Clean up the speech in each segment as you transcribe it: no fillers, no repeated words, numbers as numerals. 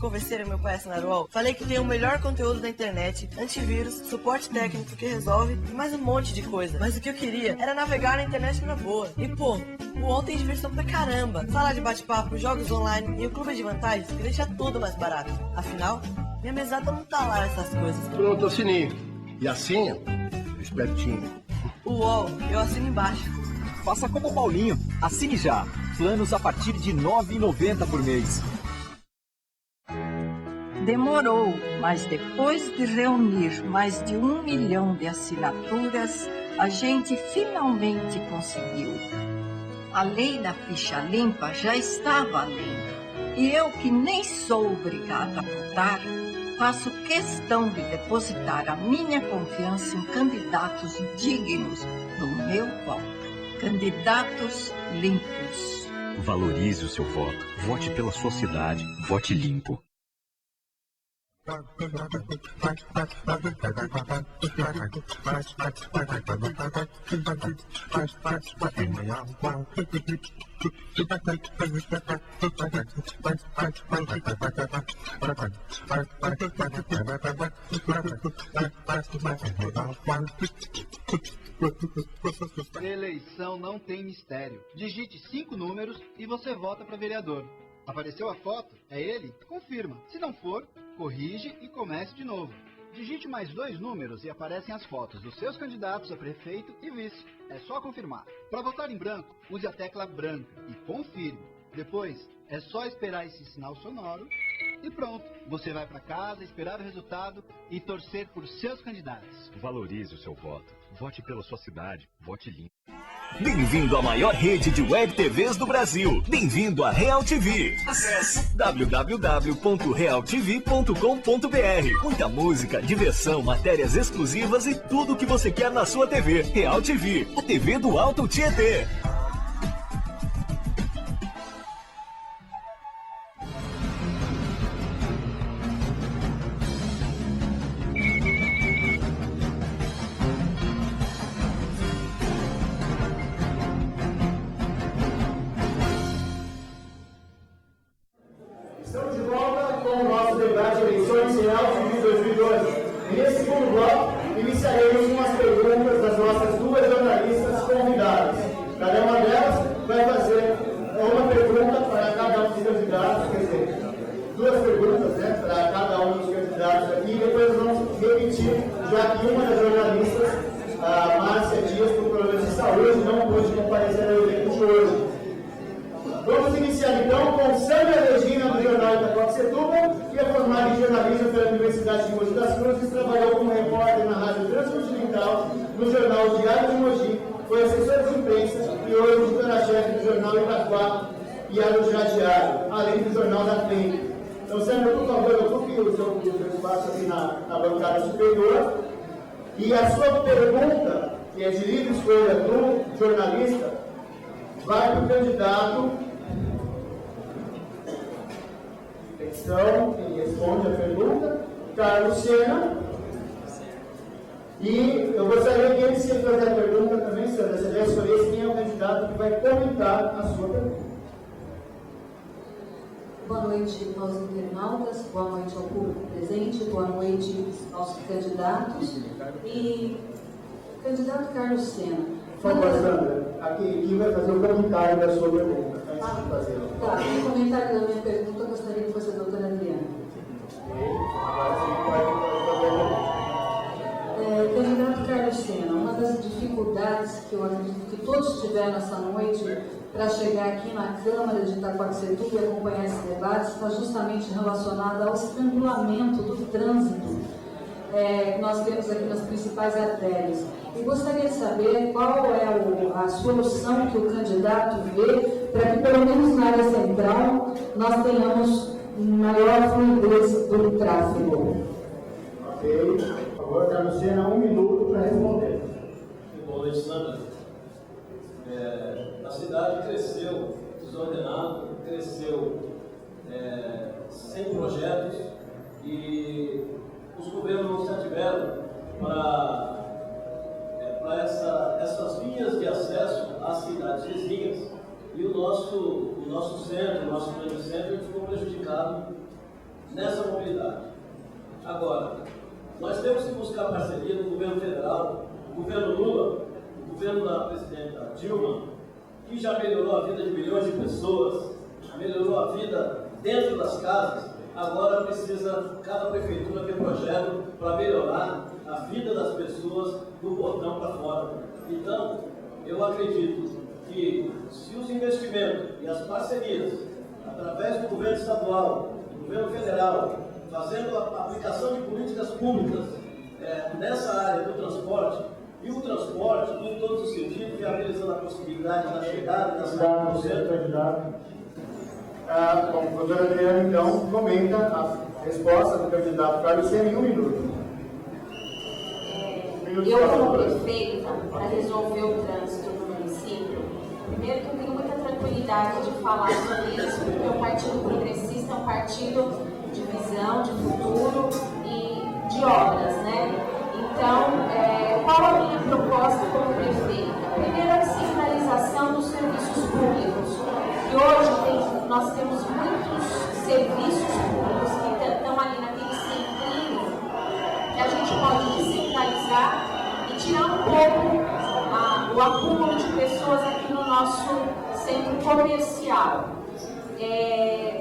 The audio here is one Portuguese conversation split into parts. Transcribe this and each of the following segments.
Convencer meu pai a assinar o UOL? Falei que tem o melhor conteúdo da internet, antivírus, suporte técnico que resolve e mais um monte de coisa. Mas o que eu queria era navegar na internet na boa. E pô, o UOL tem diversão pra caramba. Sala de bate-papo, jogos online e o clube de vantagens que deixa tudo mais barato. Afinal, minha mesada não tá lá essas coisas. Pronto, assinei. E assim, espertinho. O UOL, eu assino embaixo. Faça como o Paulinho. Assine já. Planos a partir de R$ 9,90 por mês. Demorou, mas depois de reunir mais de 1 milhão de assinaturas, a gente finalmente conseguiu. A lei da ficha limpa já está valendo. E eu, que nem sou obrigada a votar, faço questão de depositar a minha confiança em candidatos dignos do meu voto. Candidatos limpos. Valorize o seu voto. Vote pela sua cidade. Vote limpo. Eleição não tem mistério. Digite 5 números e você vota para vereador. Apareceu a foto? É ele? Confirma. Se não for, corrige e comece de novo. Digite mais 2 números e aparecem as fotos dos seus candidatos a prefeito e vice. É só confirmar. Para votar em branco, use a tecla branca e confirme. Depois, é só esperar esse sinal sonoro e pronto. Você vai para casa, esperar o resultado e torcer por seus candidatos. Valorize o seu voto. Vote pela sua cidade. Vote limpo. Bem-vindo à maior rede de web TVs do Brasil. Bem-vindo à Real TV. Acesse www.realtv.com.br. Muita música, diversão, matérias exclusivas e tudo o que você quer na sua TV. Real TV, a TV do Alto Tietê. Estamos de volta com o nosso debate de eleições em Real TV 2012. E nesse segundo bloco, iniciaremos com as perguntas das nossas 2 jornalistas convidadas. Cada uma delas vai fazer uma pergunta para cada um dos candidatos, quer dizer, 2 perguntas, né, para cada um dos candidatos aqui, e depois vamos repetir, já que uma das jornalistas, a Márcia Dias, por problemas de saúde, não pôde comparecer ao evento de hoje. Vamos iniciar então com Sandra Regina, do Jornal Itacoaxetuba, que é formada em jornalismo pela Universidade de Mogi das Cruzes, trabalhou como repórter na Rádio Transcontinental, no Jornal Diário de Mogi, foi assessora de imprensa e hoje editora-chefe do Jornal Itaquá e Arujá Diário, além do Jornal da Frente. Então, Sandra, por favor, ocupe o seu espaço aqui na bancada superior. E a sua pergunta, que é de livre escolha do jornalista, vai para o candidato. Atenção, quem responde a pergunta, Carlos Sena. E eu gostaria que ele se fazer a pergunta também, Sandra, você já escolhesse quem é o candidato que vai comentar a sua pergunta. Boa noite aos internautas, boa noite ao público presente, boa noite aos candidatos. E candidato Carlos Sena. Por favor, Sandra, aqui quem vai fazer o comentário da sua pergunta, antes de fazer. Tá, no comentário da minha pergunta, eu gostaria que fosse a doutora Adriana. Agora sim, pode fazer a pergunta. Candidato Carlos Sena, uma das dificuldades que eu acredito que todos tiveram essa noite para chegar aqui na Câmara de Itacoaxetuba e acompanhar esse debate está justamente relacionada ao estrangulamento do trânsito que nós temos aqui nas principais artérias. E gostaria de saber qual é a solução que o candidato vê para que, pelo menos na área central, nós tenhamos maior fluidez do tráfego. Ok. Por favor, Carlos Sena, 1 minuto para responder. Boa noite, Sandra. A cidade cresceu desordenado, cresceu sem projetos e os governos não se ativeram para essas vias de acesso às cidades vizinhas e o nosso centro, o nosso grande centro, ficou prejudicado nessa mobilidade. Agora, nós temos que buscar parceria do governo federal, do governo Lula, do governo da presidenta Dilma, que já melhorou a vida de milhões de pessoas, melhorou a vida dentro das casas. Agora precisa cada prefeitura ter projeto para melhorar a vida das pessoas do portão para fora. Então, eu acredito que se os investimentos e as parcerias, através do governo estadual, do governo federal, fazendo a aplicação de políticas públicas nessa área do transporte, e o transporte, em todos os sentidos, viabilizando a possibilidade da chegada da cidade do centro. Bom, o doutor Adriano, então, comenta a resposta do candidato Carlos Sena em 1 minuto. Eu, como prefeita, para resolver o trânsito no município, primeiro que eu tenho muita tranquilidade de falar sobre isso, porque o Partido Progressista é um partido de visão, de futuro e de obras, né? Então, qual a minha proposta como prefeita? Primeiro, a descentralização dos serviços públicos. E hoje nós temos muitos serviços públicos que estão ali naquele centrinho que a gente pode descentralizar e tirar um pouco o acúmulo de pessoas aqui no nosso centro comercial.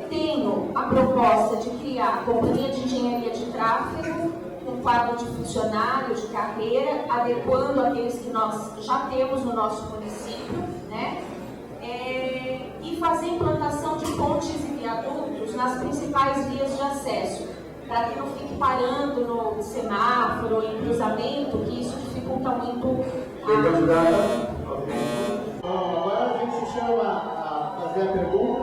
Tenho a proposta de criar a companhia de engenharia de tráfego, um quadro de funcionário, de carreira, adequando aqueles que nós já temos no nosso município, né? E fazer implantação de pontes e viadutos nas principais vias de acesso, para que não fique parando no semáforo, em cruzamento, que isso dificulta muito Agora a gente se chama a fazer a pergunta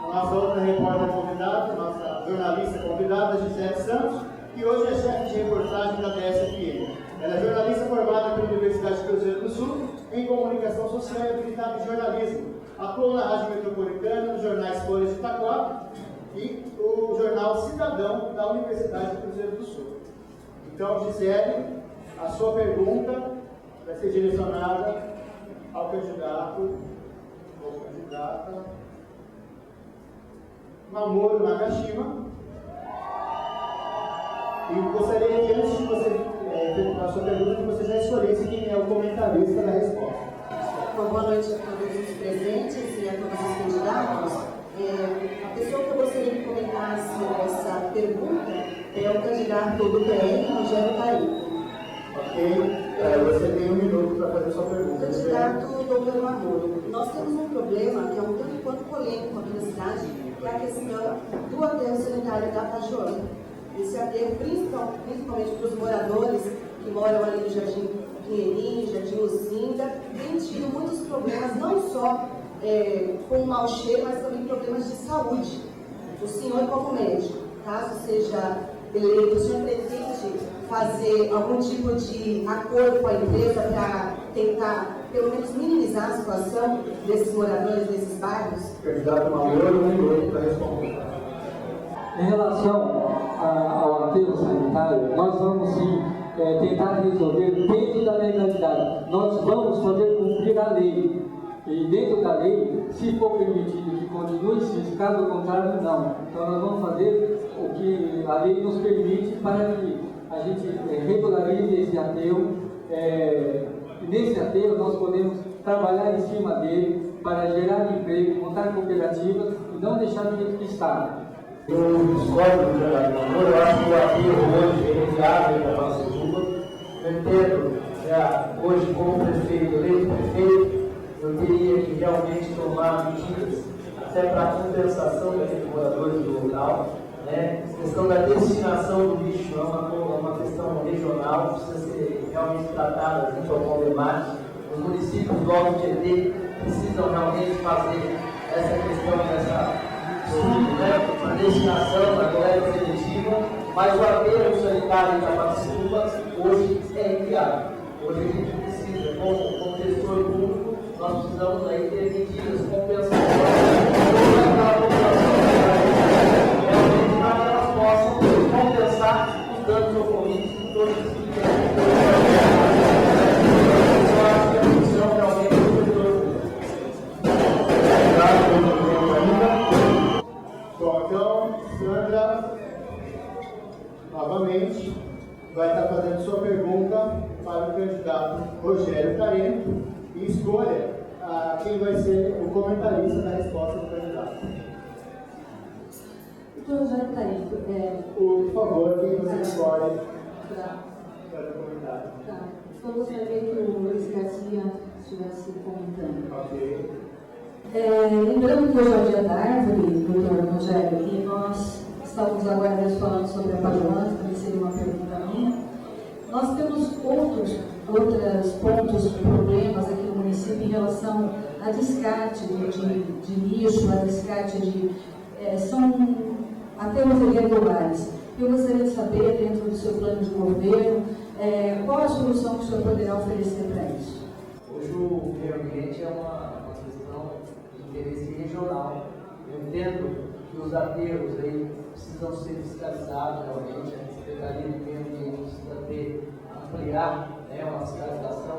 a nossa outra repórter convidada, nossa jornalista convidada, Gisele Santos, que hoje é chefe de reportagem da TSFM. Ela é jornalista formada pela Universidade de Cruzeiro do Sul em comunicação social e habilitada em jornalismo. Atuou na Rádio Metropolitana, nos jornais Folha de Itaquá e o jornal Cidadão da Universidade de Cruzeiro do Sul. Então, Gisele, a sua pergunta vai ser direcionada ao candidato ou candidata Mamoru Nakashima. E gostaria que, antes de você perguntar a sua pergunta, que você já escolhesse quem é o comentarista da resposta. Boa noite a todos os presentes e a todos os candidatos. A pessoa que eu gostaria que comentasse essa pergunta é o candidato do PL, Rogério Caí. Ok, você tem 1 minuto para fazer a sua pergunta. Candidato Dr. Mamoru, nós temos um problema que é um tanto quanto polêmico aqui na cidade, que é a questão do aterro sanitário da Tajoana. Esse aterro, principalmente para os moradores que moram ali no Jardim Pinheirinho, Jardim Lucinda, tem tido muitos problemas, não só com o mau cheiro, mas também problemas de saúde. O senhor, como médico, caso seja eleito, o senhor pretende fazer algum tipo de acordo com a empresa para tentar, pelo menos, minimizar a situação desses moradores, desses bairros? Candidato Mamoru, 1 minuto para responder. Em relação ao aterro sanitário, nós vamos sim tentar resolver dentro da legalidade. Nós vamos fazer cumprir a lei. E dentro da lei, se for permitido que continue, se caso contrário, não. Então nós vamos fazer o que a lei nos permite para que a gente regularize esse aterro. E nesse aterro nós podemos trabalhar em cima dele para gerar emprego, montar cooperativas e não deixar do jeito que está. Eu discordo do candidato Mamoru, eu acho que o aterro hoje é viável para a nossa rua. Eu entendo, já hoje como prefeito, eleito prefeito, eu teria que realmente tomar medidas até para a compensação daqueles moradores do local. Né? A questão da destinação do lixo é uma questão regional, precisa ser realmente tratada junto ao Condemate. Os municípios do Alto Tietê precisam realmente fazer essa questão dessa a destinação, a coleta seletiva, mas o aterro sanitário da Itaquá hoje é inviável. Hoje a gente precisa, como gestor público, nós precisamos aí ter medidas compensatórias para a população realmente para que elas possam compensar os danos ocorridos em todos os eu acho que a função realmente do gestor público. Bom, então, Sandra, novamente, vai estar fazendo sua pergunta para o candidato Rogério Tarento e escolha quem vai ser o comentarista da resposta do candidato. Rogério Tarento, por favor, quem você escolhe para o comentário? Tá. Eu gostaria que o Luiz Garcia estivesse comentando. Ok. Lembrando que hoje é o dia da árvore, doutor Rogério, e nós estávamos agora falando sobre a Pajoana, também seria uma pergunta minha. Nós temos outros pontos, problemas aqui no município em relação a descarte de lixo, a descarte de... são aterros irregulares. Eu gostaria de saber, dentro do seu plano de governo, qual a solução que o senhor poderá oferecer para isso? Hoje o meio ambiente é uma questão de interesse regional. Eu entendo que os aterros aí precisam ser fiscalizados realmente, a Secretaria de Meio Ambiente precisa ampliar uma fiscalização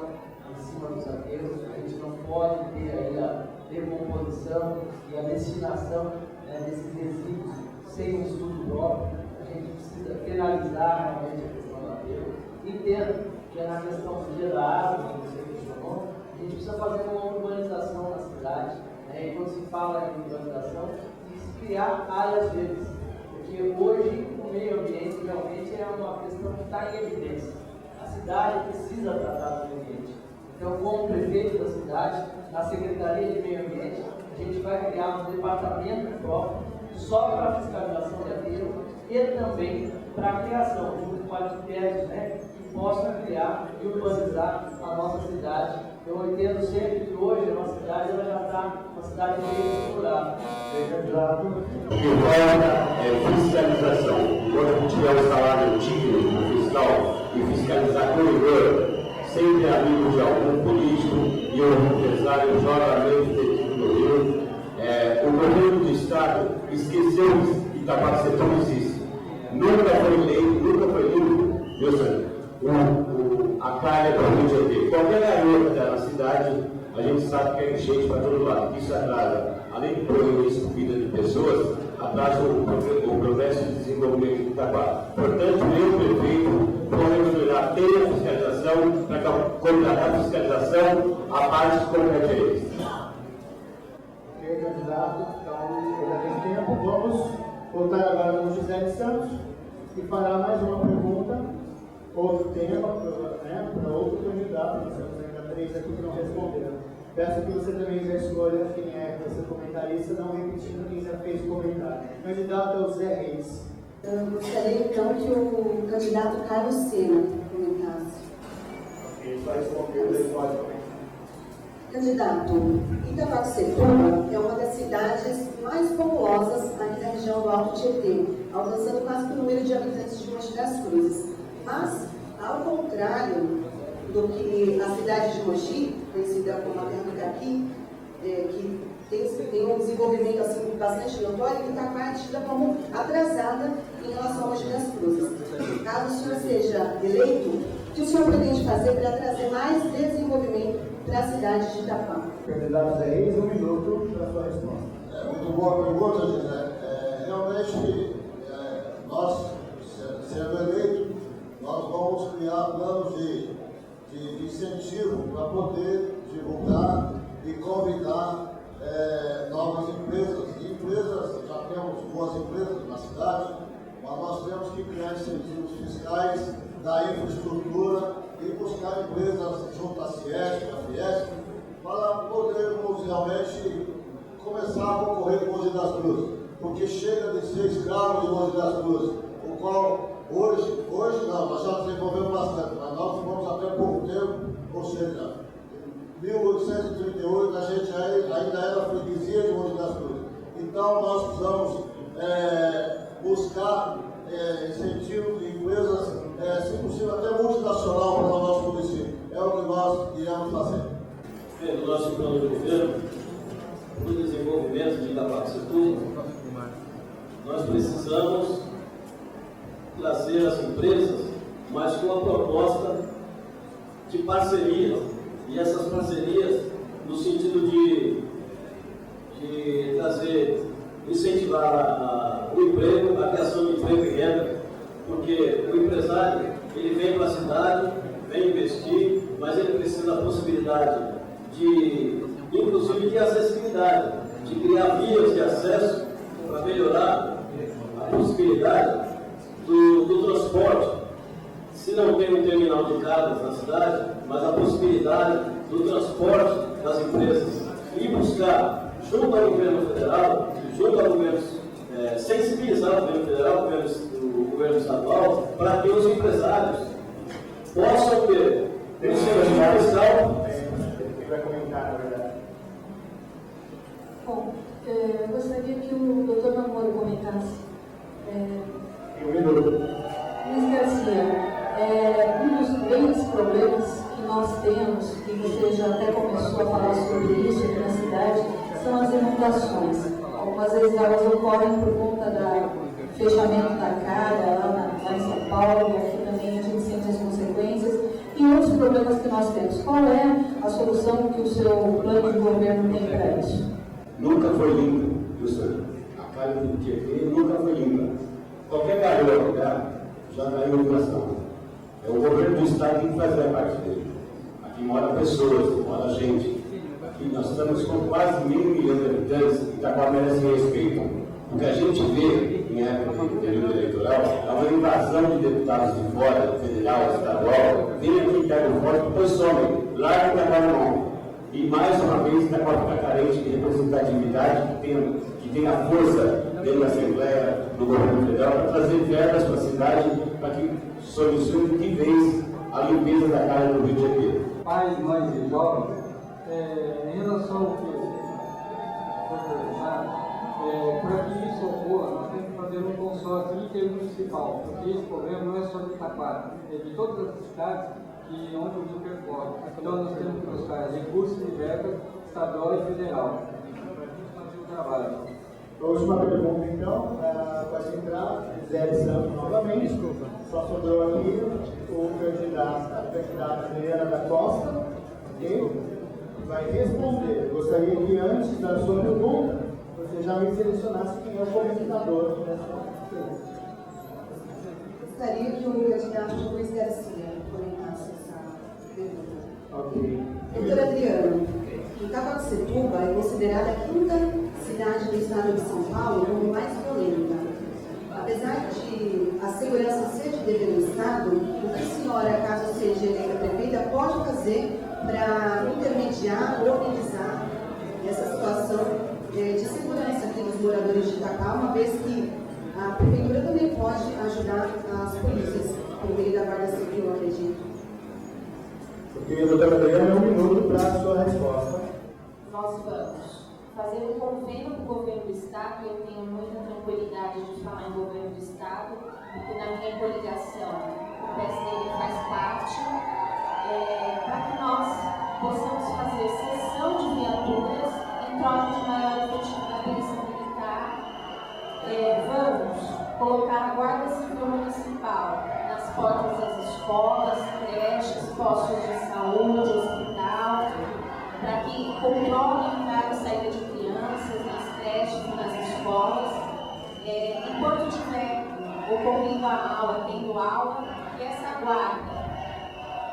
em cima dos aterros. A gente não pode ter aí a decomposição e a destinação desses resíduos sem um estudo próprio. A gente precisa penalizar realmente a questão do aterro. Entendo que na questão do dia da árvore, que você questionou, a gente precisa fazer uma urbanização na cidade. E quando se fala em urbanização, tem que se criar áreas verdes. Porque hoje o meio ambiente realmente é uma questão que está em evidência. A cidade precisa tratar do meio ambiente. Então, como prefeito da cidade, na Secretaria de Meio Ambiente, a gente vai criar um departamento próprio só para a fiscalização de aterro e também para a criação, junto com arquitetos, que possam criar e urbanizar a nossa cidade. Eu entendo sempre que hoje a nossa cidade ela já está uma cidade meio estruturada. O que falta é fiscalização. Quando a gente tiver um salário digno do fiscal e fiscalizar com rigor, sempre amigo de algum político e um empresário joga meio de no Rio. O governo do Estado esqueceu que Itaquaquecetuba existe. Nunca foi lei, nunca foi limpo, meu senhor, a calha para o Rio de Janeiro. Qualquer garota na cidade, a gente sabe que é enchente para todo lado. Isso atrasa, além de pôr em risco a vida de pessoas, atrasa o progresso de desenvolvimento de Itaquá. Portanto, eu, prefeito, vou melhorar ter a fiscalização para contratar a fiscalização a parte de competência. Ok, candidato, então ainda tem tempo. Vamos voltar agora com o Gisele Santos e fará mais uma pergunta, outro tema, para outro candidato. Nós temos ainda 3 aqui que não responderam. Peço que você também já escolha quem é que vai ser comentarista, não repetindo quem já fez o comentário. O candidato é o Zé Reis. Eu gostaria então que o candidato Carlos Sena comentasse. Ok, vai responder, ele pode comentar. Candidato, Itaquaquecetuba é uma das cidades mais populosas aqui na região do Alto Tietê, alcançando quase o número de habitantes de Mogi das Cruzes. Mas, ao contrário do que a cidade de Mogi, conhecida como a terra do Caqui, que tem um desenvolvimento assim, bastante notório, Itaquá é tida como atrasada em relação a Mogi das Cruzes. Caso o senhor seja eleito, o que o senhor pretende fazer para trazer mais desenvolvimento para a cidade de Itaquá? Candidato Zé Reis, 1 minuto para a sua resposta. Muito boa pergunta, Gisele. Realmente, nós, sendo eleito, nós vamos criar planos de incentivo para poder divulgar e convidar novas empresas. Já temos boas empresas na cidade, mas nós temos que criar incentivos fiscais da infraestrutura e buscar empresas junto à Ciesc, à Fiesp, para podermos realmente começar a concorrer com Mogi das Cruzes. Porque chega de ser escravo de Mogi das Cruzes, o qual hoje não, nós já desenvolvemos bastante, mas nós fomos até pouco tempo, ou seja, em 1838 a gente ainda era freguesia de Mogi das Cruzes. Então nós precisamos buscar incentivos de empresas, se possível até multinacional para o nosso município. É o que nós iremos fazer. No nosso plano de governo, para o desenvolvimento de Itaquaquecetuba, nós precisamos trazer as empresas, mas com a proposta de parceria. E essas parcerias no sentido de trazer, incentivar o emprego, a criação de emprego e renda, Porque o empresário, ele vem para a cidade, vem investir, mas ele precisa da possibilidade de, inclusive, de acessibilidade, de criar vias de acesso para melhorar a possibilidade do transporte. Se não tem um terminal de cargas na cidade, mas a possibilidade do transporte das empresas ir buscar, junto ao governo federal, junto ao governo, sensibilizar o governo federal, o governo estadual, para que os empresários possam ter um serviço fiscal. Ele vai comentar, na verdade. Bom, eu gostaria que o doutor Namoro comentasse. Luiz Garcia, um dos grandes problemas que nós temos, e você já até começou a falar sobre isso aqui na cidade, são as inundações. Algumas vezes elas ocorrem por conta do fechamento da calha lá em São Paulo, e aqui também a gente sente as consequências. E outros problemas que nós temos. Qual é a solução que o seu plano de governo tem para isso? Nunca foi limpa, Wilson. A calha do Tietê nunca foi limpa. Qualquer garoto já caiu em inflação. O governo do estado tem que fazer a parte dele. Aqui mora pessoas, mora gente. Aqui nós estamos com quase 500 mil de habitantes e Itaquá merece respeito. O que a gente vê em época de período eleitoral é uma invasão de deputados de fora, federal, estadual, vem aqui, pega o voto, depois some, larga o Itaquá na mão. E mais uma vez Itaquá fica carente de representatividade que tem a força dentro da Assembleia do governo federal para trazer verbas para a cidade para que solucione de vez a limpeza da calha do Rio de Janeiro. Pais, mães e jovens, em relação ao que foi perguntado, para que isso ocorra, nós temos que fazer um consórcio intermunicipal, porque esse problema não é só de Itaquá, é de todas as cidades onde o rio percorre. Então nós temos que buscar recursos de verba estadual e federal para a gente fazer o trabalho. A última pergunta, então, pode entrar, Zé Santos novamente. Só sobrou aqui a candidata Adriana da Costa, que vai responder. Gostaria que antes da sua pergunta, você já me selecionasse quem é o comentador dessa pergunta. Gostaria que o candidato Luiz Garcia comentasse essa pergunta. Ok. Doutor Adriano, Itaquaquecetuba é considerada a quinta cidade do estado de São Paulo como mais violenta. Apesar de a segurança ser de dever do Estado, o que a senhora, caso seja eleita prefeita, pode fazer para intermediar ou amenizar essa situação de segurança aqui dos moradores de Itaquá, uma vez que a prefeitura também pode ajudar as polícias, por meio da Guarda Civil, eu acredito. Ok, doutora Adriana, 1 minuto para a sua resposta. Nós vamos fazer um convênio com o governo do Estado. Eu tenho muita tranquilidade de falar em governo do Estado, porque na minha coligação o PSDB faz parte, para que nós possamos fazer cessão de viaturas em troca de maior efetivo da Polícia Militar. Vamos colocar a Guarda Civil Municipal nas portas das escolas, creches, postos de saúde, hospital, para que controle a entrada e saída de crianças nas creches e nas escolas. Enquanto tiver ocorrendo a aula, tendo aula, que essa guarda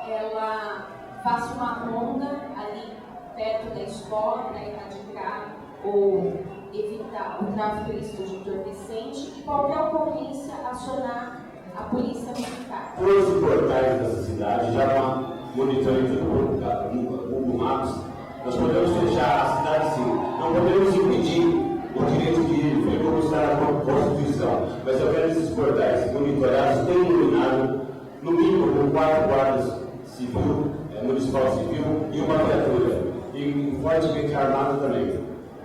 ela faça uma ronda ali perto da escola para erradicar ou evitar o tráfico ilícito de entorpecente e qualquer ocorrência acionar a polícia militar. Todos os portais dessa cidade já estão monitorando Google Maps. Nós podemos fechar a cidade sim, não podemos impedir o direito de ir, foi como está na Constituição, mas eu quero esses portais monitorados, bem iluminados, no mínimo com 4 guardas civil, municipal civil e uma viatura, e fortemente armado também.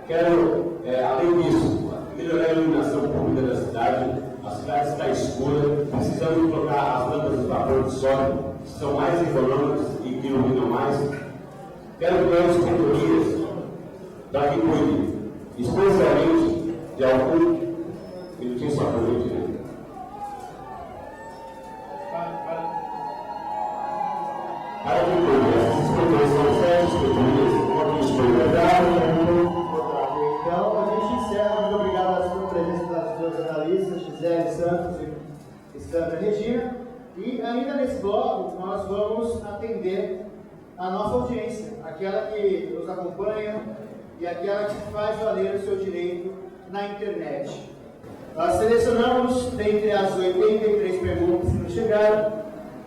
Quero, além disso, melhorar a iluminação pública da cidade. A cidade está escura, precisamos trocar as lâmpadas de vapor de sódio, que são mais econômicas e que iluminam mais. Quero criar as categorias para que cuide, especialmente de algum minutinho só para mim, né? Para que cuide, essas inspetorias são 7 inspetorias, uma inspeitoria. Então, a gente encerra. Muito obrigado pela presença das duas jornalistas, Gisele Santos Sandra Regina. E ainda nesse bloco, nós vamos atender a nossa audiência, aquela que nos acompanha e aquela que faz valer o seu direito na internet. Nós selecionamos, dentre as 83 perguntas que nos chegaram,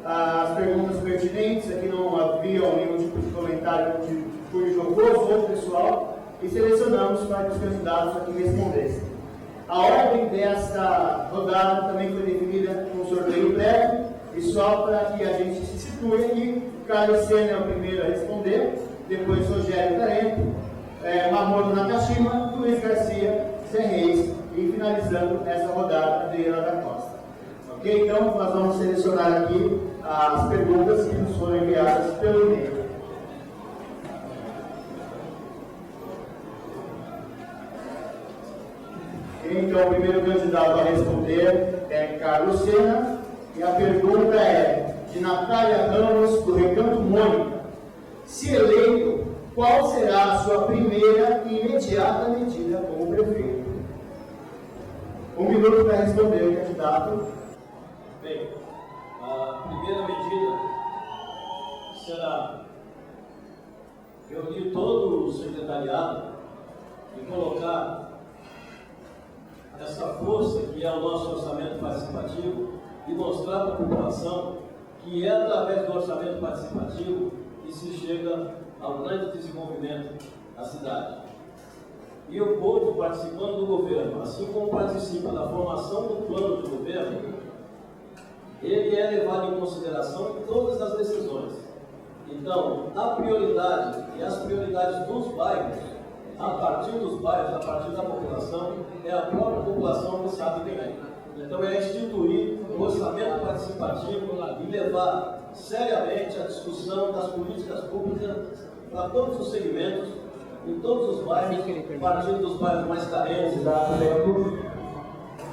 as perguntas pertinentes, aqui não havia nenhum tipo de comentário de cunho jocoso ou pessoal, e selecionamos para que os candidatos aqui respondessem. A ordem desta rodada também foi definida com sorteio breve, e só para que a gente se situe aqui, Carlos Sena é o primeiro a responder, depois Rogério Tarento, Mamoru Nakashima, Luiz Garcia, Zé Reis, e finalizando essa rodada, Adriana da Costa. Ok? Então, nós vamos selecionar aqui as perguntas que nos foram enviadas pelo e-mail. Então, o primeiro candidato a responder é Carlos Sena, e a pergunta é de Natália Ramos, do Recanto Mônica. Se eleito, qual será a sua primeira e imediata medida como prefeito? 1 minuto para responder o candidato. Bem, a primeira medida será reunir todo o secretariado e colocar essa força que é o nosso orçamento participativo e mostrar para a população que é através do orçamento participativo que se chega ao grande desenvolvimento da cidade. E o povo participando do governo, assim como participa da formação do plano de governo, ele é levado em consideração em todas as decisões. Então, a prioridade e as prioridades dos bairros, a partir dos bairros, a partir da população, é a própria população que sabe quem é. Então, é instituir o orçamento participativo e levar seriamente a discussão das políticas públicas para todos os segmentos, em todos os bairros, partindo dos bairros mais carentes.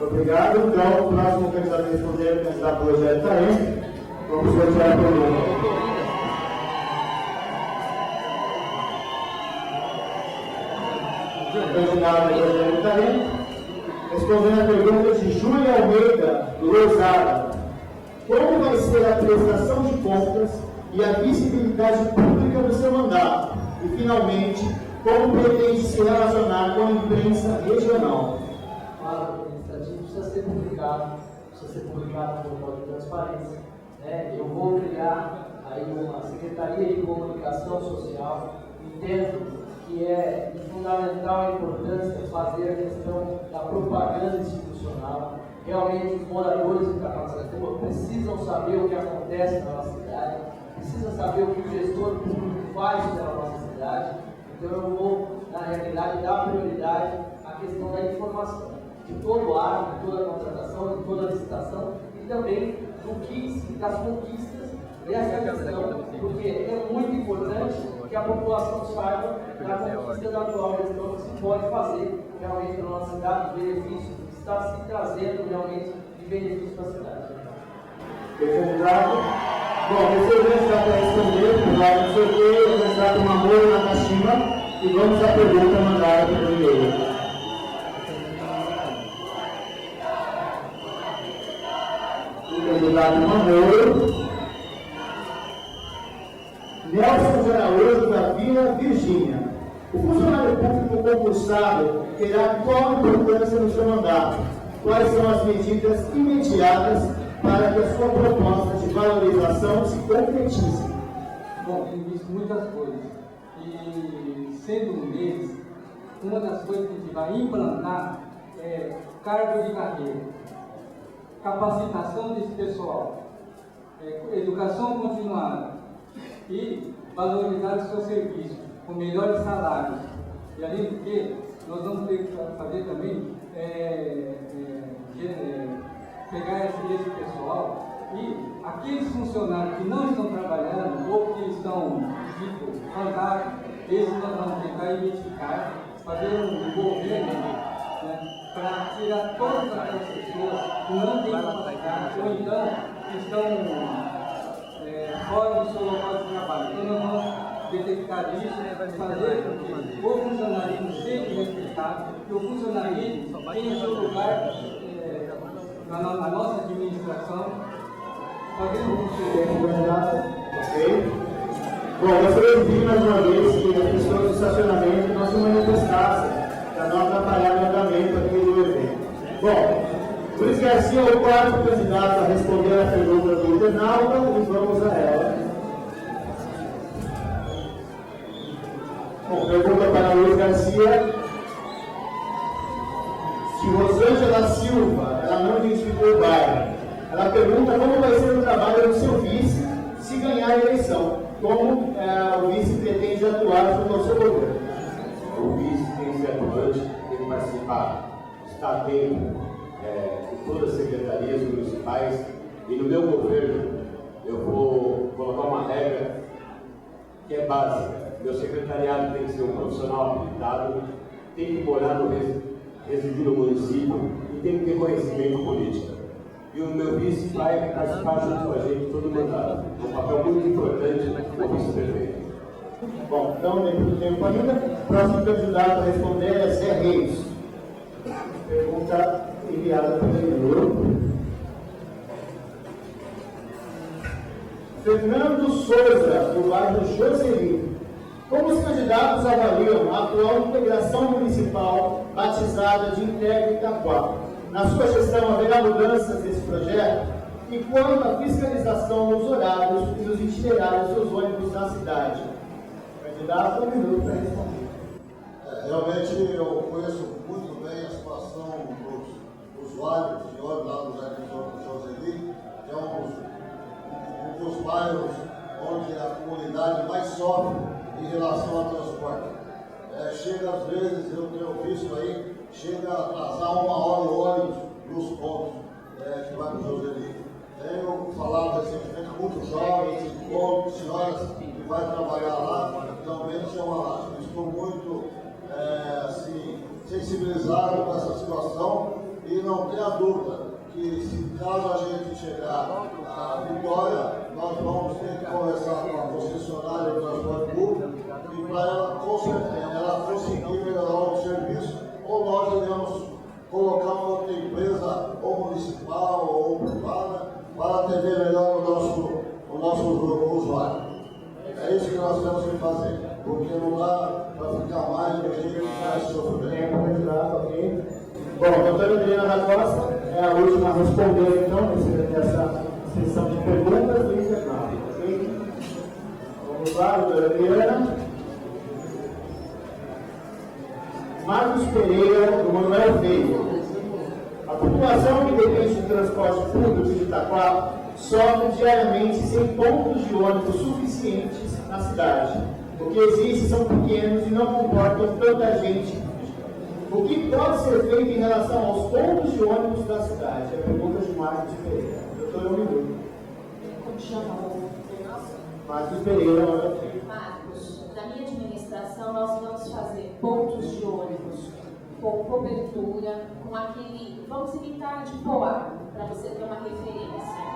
Obrigado. Então, o próximo candidato a responder é o candidato Rogério Tarento. Vamos sortear a pergunta. Candidato Rogério Tarento, respondendo a pergunta de Júlia Almeida, do Lousada. Como vai ser a prestação de contas e a visibilidade pública do seu mandato? E, finalmente, como pretende se relacionar com a imprensa regional? O ato administrativo precisa ser publicado no portal de transparência. Eu vou criar aí uma Secretaria de Comunicação Social. Entendo que é de fundamental importância fazer a questão da propaganda institucional. Realmente, os moradores de Itaquaquecetuba precisam saber o que acontece na nossa cidade, precisam saber o que o gestor público faz pela nossa cidade. Então, eu vou, na realidade, dar prioridade à questão da informação, de todo o ato, de toda a contratação, de toda a licitação e também das conquistas dessa questão, porque é muito importante que a população saiba da conquista da atual gestão que se pode fazer realmente na nossa cidade, de benefício, que está se trazendo realmente de benefício para a cidade. Candidato. Bom, terceiro candidato para responder, por lado do sorteio, o candidato Mamoru Nakashima, e vamos à pergunta mandada pelo e-mail. Candidato Mamoru. Nelson de Araújo, da Vila Virgínia. O funcionário público concursado terá qual importância no seu mandato? Quais são as medidas imediatas para que a sua proposta de valorização se concretize? Bom, tem visto muitas coisas. E, sendo um deles, uma das coisas que a gente vai implantar é cargo de carreira, capacitação desse pessoal, educação continuada e valorizar o seu serviço com melhores salários. E além do que, nós vamos ter que fazer também pegar esse pessoal e aqueles funcionários que não estão trabalhando ou que estão tipo fantásticos, esses nós vamos tentar identificar, fazer um governo para tirar todas aquelas pessoas que não têm capacidade ou então que estão fora do seu local de trabalho. Então nós vamos detectar isso, fazer com que o funcionalismo seja respeitado, que o funcionalismo tenha seu lugar na nossa administração Candidato? Ok. Bom, gostaria de pedir mais uma vez que as pessoas do estacionamento não se manifestassem para não atrapalhar o andamento aqui do evento. Bom, Luiz Garcia é o quarto candidato a responder a pergunta do internauta e vamos a ela. Bom, pergunta para Luiz Garcia. Se Rosângela Silva, ela não identificou o bairro, ela pergunta como vai ser o trabalho do seu vice se ganhar a eleição. Como o vice pretende atuar junto ao seu governo? O vice tem que ser atuante, tem que participar, estar atento em todas as secretarias municipais, e no meu governo eu vou colocar uma regra que é básica. Meu secretariado tem que ser um profissional habilitado, tem que morar residir no município e tem que ter conhecimento político. E o meu vice vai participar junto com a gente todo o mandato. É um papel muito importante como vice-prefeito. Bom, então, dentro do tempo ainda, o próximo candidato a responder é Zé Reis. Pergunta enviada pelo vereador. Fernando Souza, do bairro Joseli. Como os candidatos avaliam a atual integração municipal batizada de Integra Itaquá? Na sua gestão haverá mudanças nesse projeto? E quanto à fiscalização nos horários e nos itinerários dos ônibus na cidade? Candidato, um minuto para responder. Realmente eu conheço muito bem a situação dos usuários de ônibus lá no Jardim Joseli, que é um dos bairros onde a comunidade mais sofre em relação ao transporte. Chega às vezes, eu tenho visto aí, chega a atrasar 1 hora o ônibus nos pontos que vai para o Joseli. Tenho falado recentemente com muitos jovens, senhoras que vão trabalhar lá, realmente estou muito sensibilizado com essa situação e não tenha dúvida que se caso a gente chegar à vitória, nós vamos ter que conversar com a concessionária do transporte público e para ela conseguir melhorar o serviço, ou nós devemos colocar uma outra empresa, ou municipal ou privada, para atender melhor o nosso usuário. É isso que nós temos que fazer, porque não dá para ficar mais do jeito que vai sofrer. Bom, a doutora Adriana da Costa é a última a responder, então, nessa sessão de perguntas do internauta. Okay? Vamos lá, doutora Adriana. Marcos Pereira, do Manuel Veio. A população que depende do transporte público de Itaquá sofre diariamente sem pontos de ônibus suficientes na cidade. O que existe são pequenos e não comportam tanta gente. O que pode ser feito em relação aos pontos de ônibus da cidade? É a pergunta de Marcos Pereira. Doutor, um minuto. Como chama? Marcos Pereira. Marcos, na minha administração nós vamos fazer pontos de ônibus com cobertura, com aquele, vamos evitar de poar, para você ter uma referência.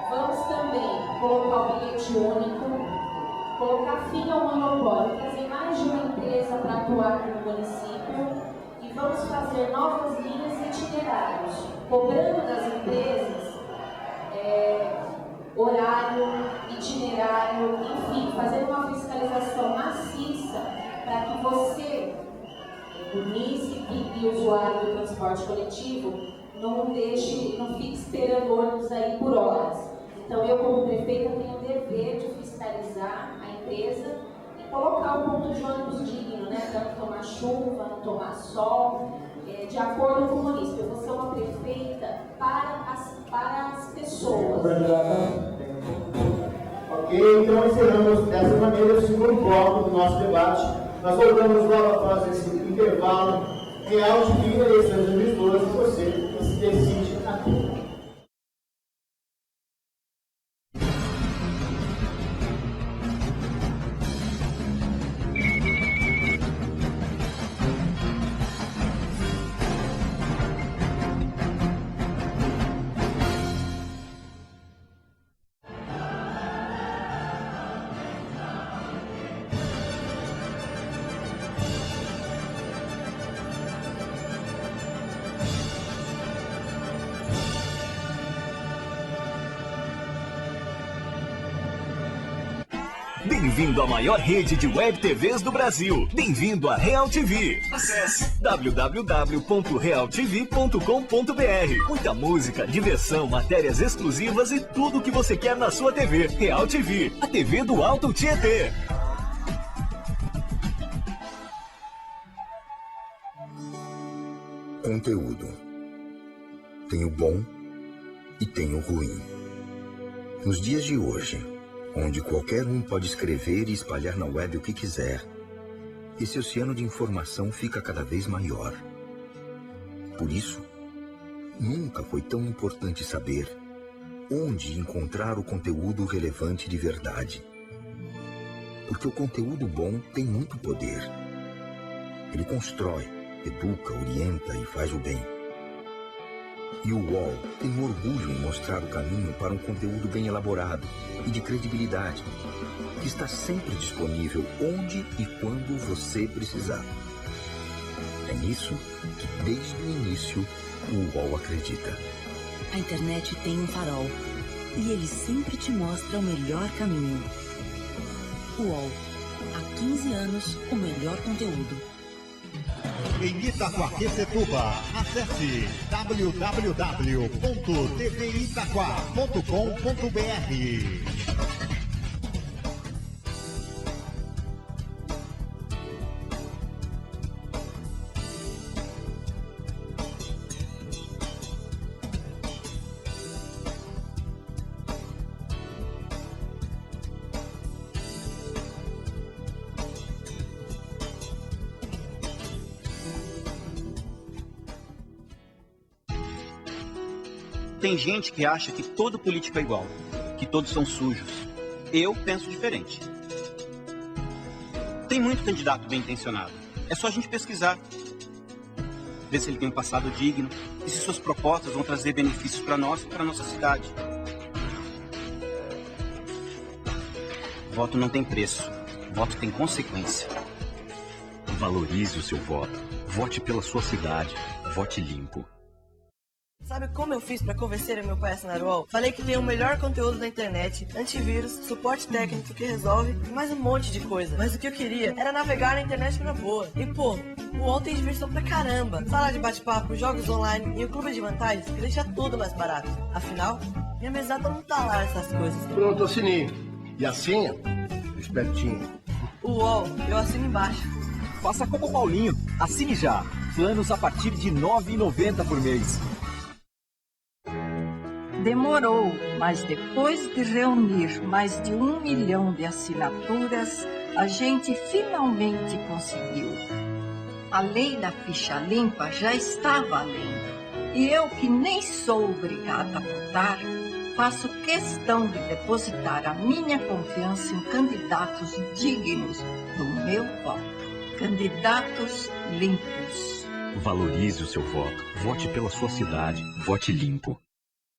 Vamos também colocar o bilhete único, colocar fim ao monopólio, trazer mais de uma empresa para atuar no município e vamos fazer novas linhas e itinerários, cobrando das empresas horário, itinerário, enfim, fazer uma fiscalização maciça para que você, munícipe e usuário do transporte coletivo, não fique esperando ônibus aí por horas. Então eu, como prefeita, tenho o dever de fiscalizar a empresa e colocar o ponto de ônibus digno, né? Para não tomar chuva, não tomar sol, de acordo com o município. Eu vou ser uma prefeita para as pessoas. Ok, então encerramos dessa maneira o segundo bloco do nosso debate. Nós voltamos logo após esse intervalo real de vida e eleições de 2012 e você se decide aqui. Bem-vindo à maior rede de web TVs do Brasil. Bem-vindo à Real TV. Acesse www.realtv.com.br. Muita música, diversão, matérias exclusivas e tudo o que você quer na sua TV. Real TV, a TV do Alto Tietê. Conteúdo. Tem o bom e tem o ruim. Nos dias de hoje, onde qualquer um pode escrever e espalhar na web o que quiser, esse oceano de informação fica cada vez maior. Por isso, nunca foi tão importante saber onde encontrar o conteúdo relevante de verdade. Porque o conteúdo bom tem muito poder. Ele constrói, educa, orienta e faz o bem. E o UOL tem orgulho em mostrar o caminho para um conteúdo bem elaborado e de credibilidade, que está sempre disponível onde e quando você precisar. É nisso que, desde o início, o UOL acredita. A internet tem um farol e ele sempre te mostra o melhor caminho. UOL. Há 15 anos, o melhor conteúdo. Em Itaquaquecetuba, acesse www.tvitaquá.com.br. Tem gente que acha que todo político é igual, que todos são sujos. Eu penso diferente. Tem muito candidato bem intencionado. É só a gente pesquisar. Ver se ele tem um passado digno e se suas propostas vão trazer benefícios para nós e para nossa cidade. Voto não tem preço. Voto tem consequência. Valorize o seu voto. Vote pela sua cidade. Vote limpo. Sabe como eu fiz pra convencer meu pai a assinar o UOL? Falei que tem o melhor conteúdo da internet, antivírus, suporte técnico que resolve e mais um monte de coisa. Mas o que eu queria era navegar na internet na boa. E pô, o UOL tem diversão pra caramba. Sala de bate-papo, jogos online e o clube de vantagens que deixa tudo mais barato. Afinal, minha mesada não tá lá essas coisas. Pronto, assinei. E a senha? Espertinho. O UOL, eu assino embaixo. Faça como o Paulinho. Assine já. Planos a partir de R$ 9,90 por mês. Demorou, mas depois de reunir mais de 1 milhão de assinaturas, a gente finalmente conseguiu. A lei da ficha limpa já está valendo. E eu, que nem sou obrigada a votar, faço questão de depositar a minha confiança em candidatos dignos do meu voto. Candidatos limpos. Valorize o seu voto. Vote pela sua cidade. Vote limpo.